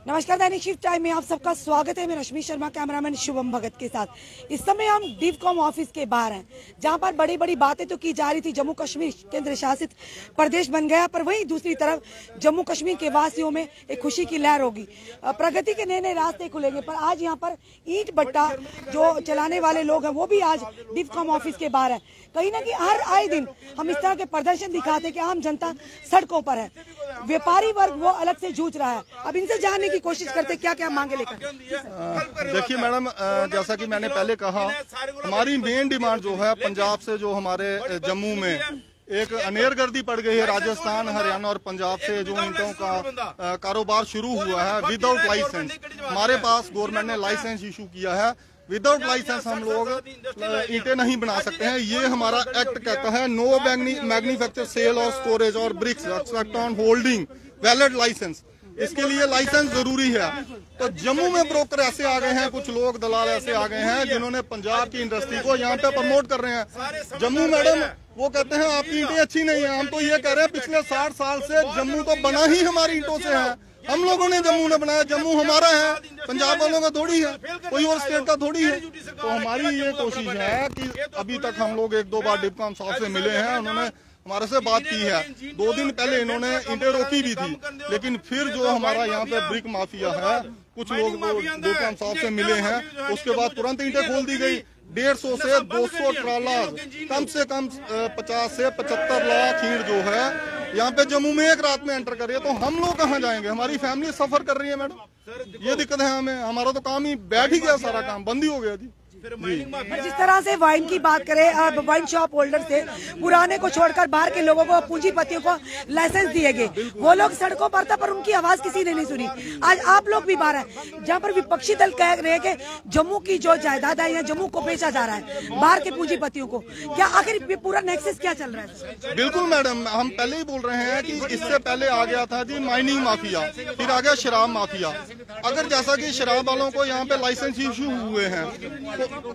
नमस्कार, दैनिक shift time में आप सबका स्वागत है। मैं रश्मि शर्मा, कैमरामैन शुभम भगत के साथ। इस समय हम डिवकॉम ऑफिस के बाहर हैं, जहां पर बड़ी बड़ी बातें तो की जा रही थी। जम्मू कश्मीर केंद्र शासित प्रदेश बन गया, पर वहीं दूसरी तरफ जम्मू कश्मीर के वासियों में एक खुशी की लहर होगी। प्रगति के नए नए रास्ते खुलेंगे। पर आज यहाँ पर ईंट भट्टा जो चलाने वाले लोग हैं वो भी आज डिवकॉम ऑफिस के बाहर है। कहीं ना कहीं हर आए दिन हम इस तरह के प्रदर्शन दिखाते हैं कि आम जनता सड़कों पर है, व्यापारी वर्ग वो अलग से जूझ रहा है। अब इनसे जानने की कोशिश करते क्या क्या मांगे लेकर। देखिए मैडम, जैसा कि मैंने पहले कहा, हमारी मेन डिमांड जो है पंजाब से जो हमारे जम्मू में एक अनेरगर्दी पड़ गई है, राजस्थान, हरियाणा और पंजाब से जो ईंटों का कारोबार शुरू हुआ है विदाउट लाइसेंस। हमारे पास गवर्नमेंट ने लाइसेंस इशू किया है। विदाउट लाइसेंस हम लोग ईंटें नहीं बना सकते हैं। ये हमारा एक्ट कहता है नो मैन्युफैक्चर, सेल और स्टोरेज और bricks except on holding valid licence. इसके लिए लाइसेंस जरूरी है। तो जम्मू में ब्रोकर ऐसे आ गए हैं, कुछ लोग दलाल ऐसे आ गए हैं जिन्होंने पंजाब की इंडस्ट्री को यहाँ पे प्रमोट कर रहे हैं। जम्मू मैडम वो कहते हैं आपकी ईंटें अच्छी नहीं है। हम तो ये कह रहे हैं पिछले 60 साल से जम्मू तो बना ही हमारी ईंटों से है। हम लोगों ने जम्मू ने बनाया, जम्मू हमारा है, पंजाब वालों का थोड़ी है, कोई और स्टेट का थोड़ी है। तो हमारी ये कोशिश है कि अभी तक हम लोग 1-2 बार डिवकॉम साहब से मिले हैं, उन्होंने हमारे से बात की है। 2 दिन पहले इन्होंने ईंटें रोकी भी थी, लेकिन फिर जो हमारा यहाँ पे ब्रिक माफिया है, कुछ लोग डिवकॉम साहब से मिले हैं, उसके बाद तुरंत ईंटें खोल दी गई। 150 से 200 ट्राला, कम से कम 50 से 75 लाख ईंट जो है यहाँ पे जम्मू में एक रात में एंटर कर रही है। तो हम लोग कहाँ जाएंगे? हमारी फैमिली सफर कर रही है मैडम, ये दिक्कत है हमें। हमारा तो काम ही बैठ ही गया, सारा काम बंद ही हो गया जी। जिस तरह से वाइन की बात करें, वाइन शॉप होल्डर से पुराने को छोड़कर बाहर के लोगों को, पूंजीपतियों को लाइसेंस दिए गए। वो लोग सड़कों पर था, पर उनकी आवाज किसी ने नहीं सुनी। आज आप लोग भी बाहर हैं, जहाँ पर विपक्षी दल कह रहे हैं कि जम्मू की जो जायदाद है या जम्मू को बेचा जा रहा है बाहर के पूंजीपतियों को। क्या आखिर पूरा नेक्सस क्या चल रहा है? बिल्कुल मैडम, हम पहले ही बोल रहे हैं कि इससे पहले आ गया था जी माइनिंग माफिया, फिर आ गया शराब माफिया। अगर जैसा कि शराब वालों को यहाँ पे लाइसेंस इशू हुए हैं, तो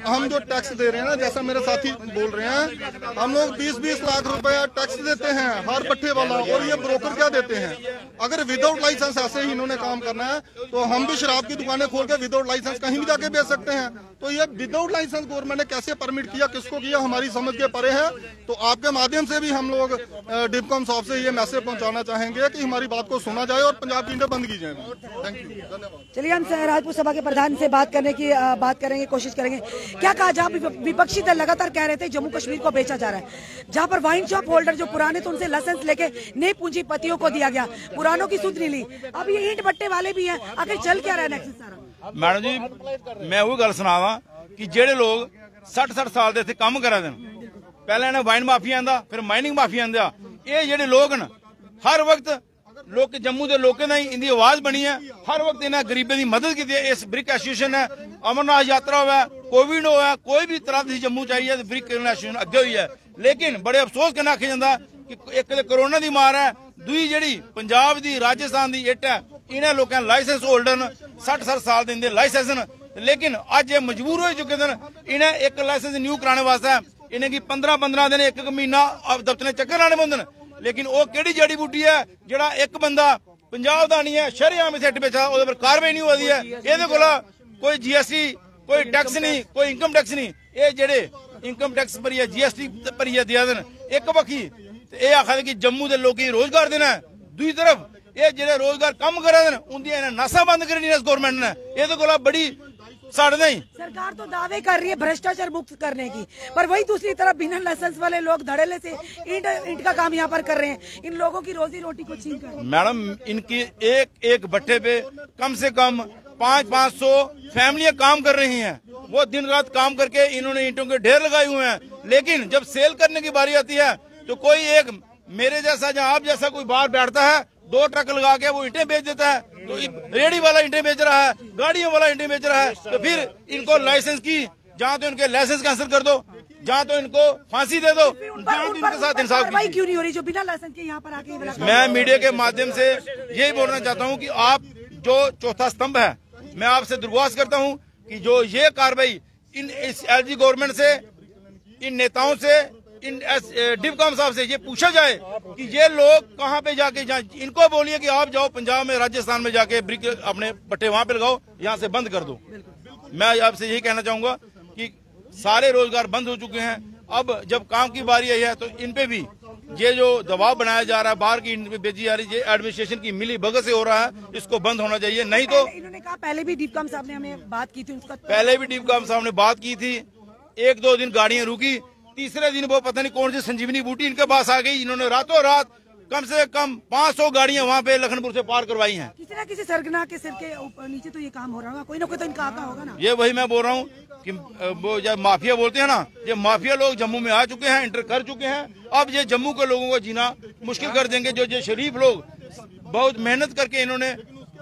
हम जो टैक्स दे रहे हैं ना, जैसा मेरे साथी बोल रहे हैं, हम लोग 20-20 लाख रुपया टैक्स देते हैं हर पट्टे वाला, और ये ब्रोकर क्या देते हैं। अगर विदाउट लाइसेंस ऐसे ही इन्होंने काम करना है तो हम भी शराब की दुकानें खोल के विदाउट लाइसेंस कहीं भी जाके बेच सकते हैं। तो ये विदाउट लाइसेंस गवर्नमेंट ने कैसे परमिट किया, किसको किया, हमारी समझ के परे है। तो आपके माध्यम से भी हम लोग डिवकॉम साहब से ये मैसेज पहुंचाना चाहेंगे कि हमारी बात को सुना जाए और पंजाब की ईंटें बंद की जाए। थैंक यू, धन्यवाद। चलिए हम राजपूत सभा के प्रधान से बात करेंगे, कोशिश करेंगे। क्या कहा, जहाँ विपक्षी दल लगातार कह रहे थे जम्मू कश्मीर को बेचा जा रहा है, जहाँ पर वाइन शॉप होल्डर जो पुराने तो उनसे लाइसेंस लेके नए पूंजीपतियों को दिया गया, पुरानों की सुध नहीं ली। अब ये ईंट भट्टे वाले भी हैं, आखिर चल क्या रहा है नेक्सस सारा? मैडम जी, मैं वो गल सुनावा कि जेडे लोग 60 साल दे काम करा देन, पहले ने वाइन माफिया आंदा, फिर माइनिंग माफिया आंदा। ये जेडे लोग न हर वक्त लोग जम्मू के लोगों ने इनकी आवाज बनी है, हर वक्त इन्हें गरीबों की मदद की है। इस ब्रिक एसोसिएशन है, अमरनाथ यात्रा हुआ, कोविड हुआ, कोई भी तरह की जम्मू चाहिए तो ब्रिक एसोसिएशन अगे हुई है। लेकिन बड़े अफसोस कन्नै आखिया जाता कि एक तो कोरोना की मार है, दूई जी पंजाब की राजस्थान की इट है, इन्हें लोगों लाइसेंस होल्डर 60 साल देंगे लाइसेंस, लेकिन अज ये मजबूर हो चुके हैं। इन्हें एक लाइसेंस न्यू कराने वास्ते इन्हें 15-15 दिन, 1 महीना दफ्तर चक्कर लाने पौंदे। लेकिन वो केड़ी जड़ी बूटी है जेड़ा एक बंदा पंजाब दा नहीं है, शरेआम इत्थे बेचा, उहदे पर कार्रवाई नहीं होती है। इहदे कोला कोई जीएसटी, कोई टैक्स नहीं, कोई इनकम टैक्स नहीं। ये जेड़े इनकम टैक्स भरिए, जीएसटी भरिए दिया देन एक बखी, ये आखदे कि जम्मू के लोग रोजगार देना है, दूसरी तरफ ये जेड़े रोजगार कम करा देन उनकी नासा बंद करनी है गवर्नमेंट ने। इहदे कोला बड़ी साढ़े नहीं। सरकार तो दावे कर रही है भ्रष्टाचार मुक्त करने की, पर वही दूसरी तरफ बिना लाइसेंस वाले लोग धड़ल्ले से ईंट का काम यहाँ पर कर रहे हैं। इन लोगों की रोजी रोटी को छीन कर। मैडम, इनकी एक भट्टे पे कम से कम 500 फैमिलियां काम कर रही हैं। वो दिन रात काम करके इन्होंने ईंटों के ढेर लगाए हुए हैं। लेकिन जब सेल करने की बारी आती है तो कोई एक मेरे जैसा या आप जैसा कोई बाहर बैठता है, 2 ट्रक लगा के वो ईंटें बेच देता है। तो रेडी वाला ईंटें बेच रहा है, गाड़ियों वाला ईंटें बेच रहा है। तो फिर इनको लाइसेंस की, जहाँ तो इनके लाइसेंस कैंसिल कर दो, जहाँ तो इनको फांसी दे दो, जहाँ तो इनके साथ इंसाफ क्यों नहीं हो रही जो बिना लाइसेंस के यहाँ पर आके। मैं मीडिया के माध्यम से यही बोलना चाहता हूँ कि आप जो चौथा स्तंभ है, मैं आपसे दुर्वास करता हूँ कि जो ये कार्रवाई इस एलजी गवर्नमेंट से, इन नेताओं से डिवकॉम साहब से ये पूछा जाए कि ये लोग कहाँ पे जाके इनको बोलिए कि आप जाओ पंजाब में, राजस्थान में जाके ब्रिक अपने पट्टे वहां पे लगाओ, यहाँ से बंद कर दो। मैं आपसे यही कहना चाहूंगा कि सारे रोजगार बंद हो चुके हैं। अब जब काम की बारी आई है तो इन पे भी ये जो दबाव बनाया जा रहा है, बाहर की बेची जा रही है, ये एडमिनिस्ट्रेशन की मिली भगत से हो रहा है, इसको बंद होना चाहिए। नहीं तो इन्होंने कहा, पहले भी डिवकॉम साहब ने हमें बात की थी, उसका पहले भी डिवकॉम साहब ने बात की थी, 1-2 दिन गाड़ियां रुकी, तीसरे दिन वो पता नहीं कौन सी संजीवनी बूटी इनके पास आ गई। इन्होंने रातों रात कम से कम 500 गाड़ियां वहां पे लखनपुर से पार करवाई हैं। किसी ना किसी सरगना के सिर के ऊपर नीचे तो ये काम हो रहा होगा, कोई ना कोई तो इनका आता होगा ना। ये वही मैं बोल रहा हूँ कि वो जब माफिया बोलते हैं ना, ये माफिया लोग जम्मू में आ चुके हैं, इंटर कर चुके हैं। अब ये जम्मू के लोगों को जीना मुश्किल कर देंगे। जो ये शरीफ लोग बहुत मेहनत करके इन्होंने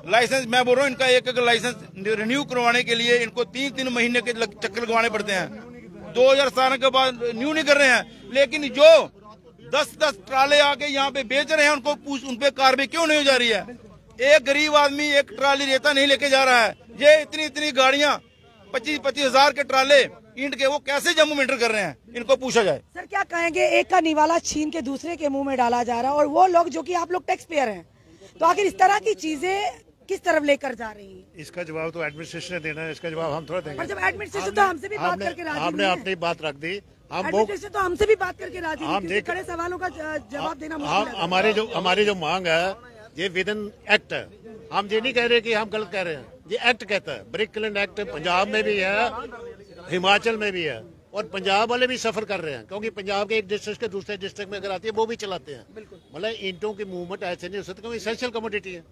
लाइसेंस, मैं बोल रहा हूँ, इनका एक लाइसेंस रिन्यू करवाने के लिए इनको 3-3 महीने के चक्कर लगवाने पड़ते हैं। 2017 के बाद न्यू नहीं कर रहे हैं। लेकिन जो 10-10 ट्राले आके यहाँ पे बेच रहे हैं, उन पे कार्रवाई क्यों नहीं हो जा रही है? एक गरीब आदमी एक ट्राली रेता नहीं लेके जा रहा है। ये इतनी गाड़ियां 25-25 हजार के ट्राले ईंट के वो कैसे जम्मू में एंटर कर रहे हैं? इनको पूछा जाए। सर क्या कहेंगे, एक का निवाला छीन के दूसरे के मुंह में डाला जा रहा है, और वो लोग जो कि आप लोग टैक्स पेयर हैं, तो आखिर इस तरह की चीजें किस तरफ लेकर जा रही है? इसका जवाब तो एडमिनिस्ट्रेशन ने देना है, इसका जवाब हम थोड़ा देंगे। और जब एडमिनिस्ट्रेशन तो हमसे भी बात करके राजी आपने अपनी बात रख दी, हम एडमिनिस्ट्रेशन तो हमसे भी बात करके राजी नहीं, कड़े सवालों का जवाब देना मुश्किल है। हमारी जो मांग है ये विद इन एक्ट है। हम ये नहीं कह रहे कि हम गलत कह रहे हैं, ये एक्ट कहता है। ब्रिक लैंड एक्ट पंजाब में भी है, हिमाचल में भी है, और पंजाब वाले भी सफर कर रहे हैं, क्योंकि पंजाब के एक डिस्ट्रिक्ट के दूसरे डिस्ट्रिक्ट में अगर आती है वो भी चलाते हैं। मतलब ईंटों की मूवमेंट ऐसे नहीं हो सकती, क्योंकि एसेंशियल कमोडिटी है।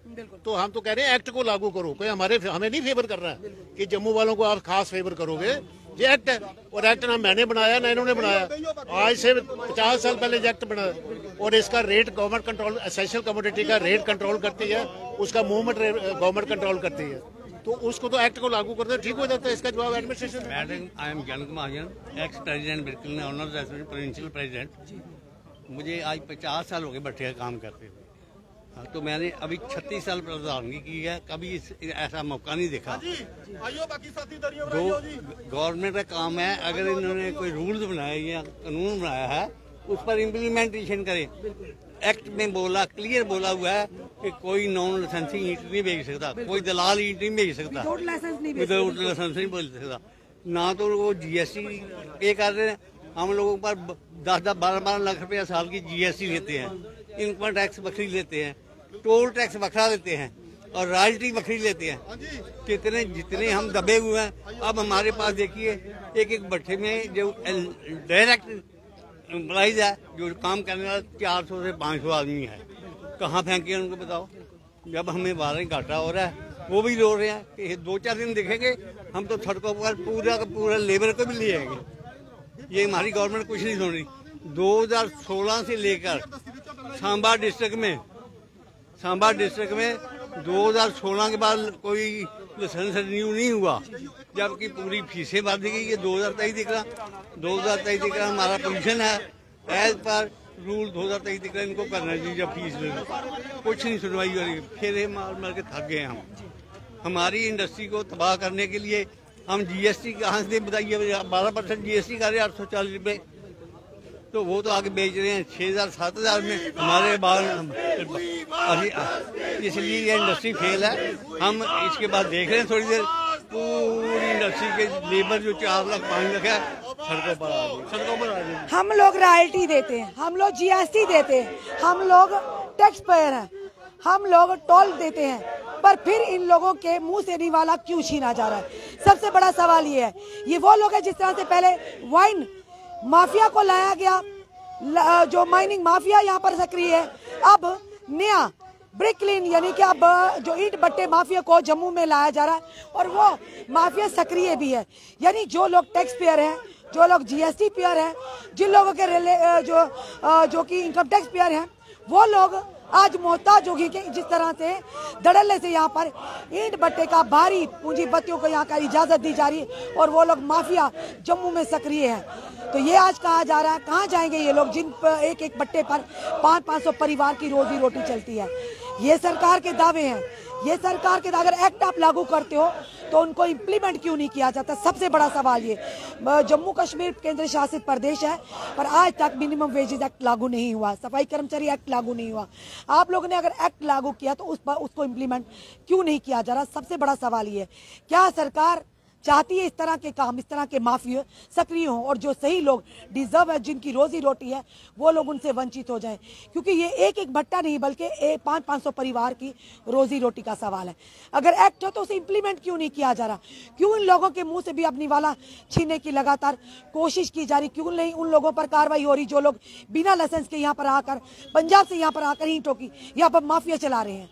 तो हम तो कह रहे हैं एक्ट को लागू करो। कोई हमें नहीं फेवर कर रहा है कि जम्मू वालों को आप खास फेवर करोगे। ये एक्ट है, और एक्ट ना मैंने बनाया ना इन्होंने बनाया। आज से 50 साल पहले एक्ट बना, और इसका rate government control, essential commodity का रेट कंट्रोल करती है, उसका मूवमेंट गवर्नमेंट कंट्रोल करती है। तो उसको तो एक्ट को लागू कर दो, ठीक हो जाता है। इसका जवाब administration. I am Gyan Kumar, ex president Brooklyn honours provincial president. मुझे आज 50 साल हो गए भट्टे का काम करते हुए। तो मैंने अभी 36 साल प्रधानगी की है, कभी ऐसा मौका नहीं देखा। गवर्नमेंट का काम है, अगर इन्होंने कोई रूल्स बनाए या कानून बनाया है उस पर इम्प्लीमेंटेशन करें। एक्ट में क्लियर बोला हुआ है कि कोई नॉन लाइसेंसिंग ईंट नहीं बेच सकता, कोई दलाल ईंट नहीं बेच सकता, विदाउट लाइसेंस नहीं बेच सकता। ना तो वो GST पे कर रहे हैं, हम लोगों पर 10-12 लाख रुपया साल की GST लेते हैं, इनकम टैक्स बखरी लेते हैं, टोल टैक्स बखरा लेते हैं, और रॉयल्टी बखरी लेते हैं। जितने हम दबे हुए हैं। अब हमारे पास देखिए एक भट्टे में जो डायरेक्ट एम्प्लॉइज है, जो काम करने वाला 400 से 500 आदमी है, कहाँ फेंके उनको बताओ? जब हमें बाहर घाटा हो रहा है, वो भी रो रहे हैं कि 2-4 दिन दिखेंगे हम तो सड़कों पर पूरा का पूरा लेबर को भी ले आएंगे। ये हमारी गवर्नमेंट कुछ नहीं सुन रही। 2016 से लेकर सांबा डिस्ट्रिक्ट में 2016 के बाद कोई लाइसेंस रिन्यू नहीं हुआ, जबकि पूरी फीसें भर दी गई। ये 2023 दिख रहा हमारा पोजीशन है एज पर रूल 2023 दिख रहा, इनको करना चाहिए फीस लेना। कुछ नहीं सुनवाई हो रही, फिर मार के थक गए हम। हमारी इंडस्ट्री को तबाह करने के लिए हम GST कहाँ से बताइए? 12% GST कर रहे हैं, 840 रुपये, तो वो तो आगे बेच रहे हैं 6,000-7,000 में हमारे बाल। इसलिए ये इंडस्ट्री फेल है। हम इसके बाद देख रहे हैं थोड़ी देर, पूरी इंडस्ट्री के लेबर जो 4 लाख 5 लाख है सड़कों पर आ गए। हम लोग रॉयल्टी देते हैं, हम लोग GST देते हैं, हम लोग टैक्स पेयर हैं, हम लोग टोल देते हैं, पर फिर इन लोगों के मुंह से निवाला क्यों छीना जा रहा है? सबसे बड़ा सवाल ये है। ये वो लोग हैं जिस तरह से पहले वाइन माफिया को लाया गया, जो माइनिंग माफिया यहाँ पर सक्रिय है, अब नया ब्रिकलिन यानी कि अब जो ईंट भट्टे माफिया को जम्मू में लाया जा रहा है, और वो माफिया सक्रिय भी है। यानी जो लोग टैक्स पेयर हैं, जो लोग GST पेयर हैं, जिन लोगों के जो कि इनकम टैक्स पेयर हैं, वो लोग आज मोहताज होगी कि जिस तरह से धड़ल्ले से यहाँ पर ईंट भट्टे का भारी पूंजीपतियों को यहाँ का इजाजत दी जा रही है, और वो लोग माफिया जम्मू में सक्रिय हैं। तो ये आज कहा जा रहा है कहाँ जाएंगे ये लोग, जिन पर एक भट्टे पर 500-500 परिवार की रोजी रोटी चलती है। ये सरकार के दावे हैं, ये सरकार के अगर एक्ट आप लागू करते हो तो उनको इम्प्लीमेंट क्यों नहीं किया जाता? सबसे बड़ा सवाल ये। जम्मू कश्मीर केंद्र शासित प्रदेश है, पर आज तक मिनिमम वेजेस एक्ट लागू नहीं हुआ, सफाई कर्मचारी एक्ट लागू नहीं हुआ। आप लोगों ने अगर एक्ट लागू किया तो उसको इम्प्लीमेंट क्यों नहीं किया जा रहा? सबसे बड़ा सवाल ये है। क्या सरकार चाहती है इस तरह के काम, इस तरह के माफिया सक्रिय हों और जो सही लोग डिजर्व है, जिनकी रोजी रोटी है, वो लोग उनसे वंचित हो जाएं? क्योंकि ये एक एक भट्टा नहीं बल्कि 500 परिवार की रोजी रोटी का सवाल है। अगर एक्ट हो तो उसे इंप्लीमेंट क्यों नहीं किया जा रहा? क्यों इन लोगों के मुंह से भी अपनी वाला छीनने की लगातार कोशिश की जा रही? क्यों नहीं उन लोगों पर कार्रवाई हो रही जो लोग बिना लाइसेंस के यहाँ पर आकर, पंजाब से यहाँ पर आकर ईंटों की यहाँ पर माफिया चला रहे हैं?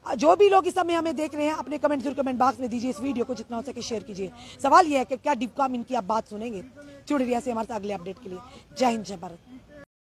जो भी लोग इस समय हमें देख रहे हैं, अपने कमेंट जरूर कमेंट बॉक्स में दीजिए। इस वीडियो को जितना हो सके शेयर कीजिए। सवाल यह है कि क्या डिवकॉम इनकी आप बात सुनेंगे? जुड़े रहिए से हमारे साथ अगले अपडेट के लिए। जय हिंद, जय भारत।